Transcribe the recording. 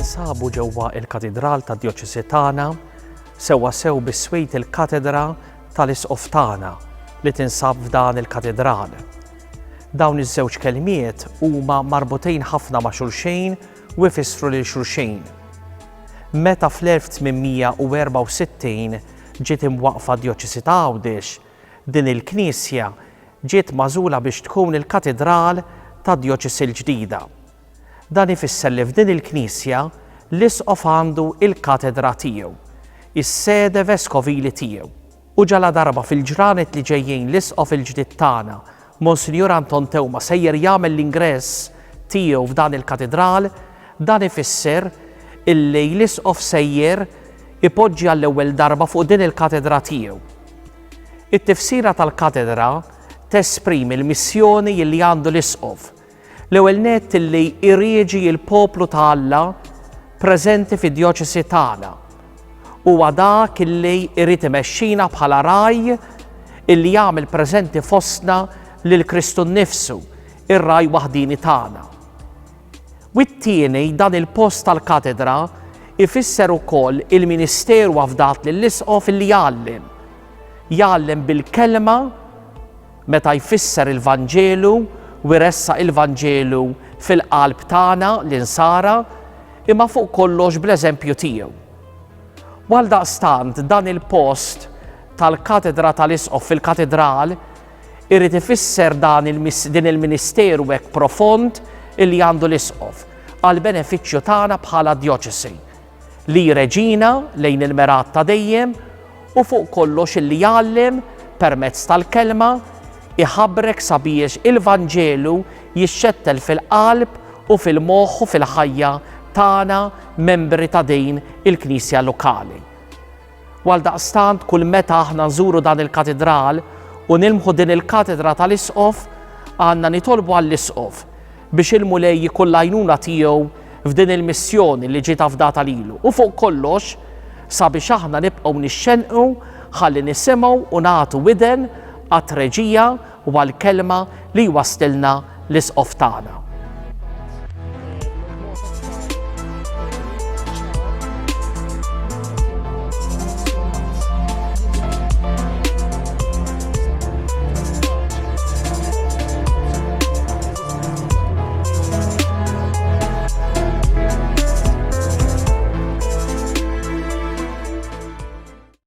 Ninsabu ġewwa il-Katedral tad-Djoċesi tagħna sewwa sew bis-swejt il-Katedra tal-Isqof tagħna li tinsab f'dan il-katedral. Dawn iż-żewġ kelmiet huma marbutejn ħafna ma' xulxejn u jfissru lil xulxejn. Meta fl-1864 ġiet imwaqfa d-Djoċesi ta' Għawdex, din il-Knisja ġiet magħżula biex tkun il-Katedral tad-Djoċesi l-ġdida. Dan ifisser li f'din il-Knisja l-Isqof għandu il-katedra tiegħu, is-sede veskovili tiegħu. U ġala darba fil-ġranet li ġejjin l-Isqof il-ġdid tagħna, Monsinjur Anton Tewma sejjer jagħmel l-ingress tiegħu f'dan il-katedral, dan ifisser illi l-Isqof sejjer ipoġġi għall-ewwel darba fuq din il-katedra tiegħu. It-tifsira tal-katedra tesprimi l-missjoni li għandu l-Isqof. L-ewwel nett illi irrieġi l-poplu ta' Alla preżenti fid-Djoċesi tagħna. Huwa dak illi jrid imexxina bħala raj illi jagħmel preżenti fostna lil Kristu nnifsu, ir-raj waħdini tagħna. U t-tieni dan il-post tal-katedra ifisser ukoll il-ministeru afdat lill-Isqof illi jgħallem bil-kelma meta jfisser il-Vanġelu u jressaq il-Vanġelu fil-qalb tagħna l-insara imma fuq kollox bl-eżempju tiegħu. Għaldaqstant dan il-post tal-katedra tal-Isqof fil-katedral irid ifisser din il-ministeru hekk profond illi għandu l-Isqof għal benefiċċju tagħna bħala djoċesi li reġina lejn il-merat ta' dejjem u fuq kollox illi jgħallem permezz tal-kelma iħabbrek sabiex il-Vanġelu jixxettel fil-qalb u fil-moħħ u fil-ħajja tagħna membri ta' din il-Knisja lokali. Għaldaqstant kull meta aħna nżuru dan il-katedral u nilmħu din il-katedra tal-Isqof għandna nitolbu għall-Isqof biex il-mulej jkun l-għajnuna tiegħu f'din il-missjoni li ġiet afdata lilu u fuq kollox sabiex aħna nibqgħu nixxenqu ħalli nisimgħu u nagħtu widen għat-treġija u għall-kelma li jwaslilna l-Isqof tagħna.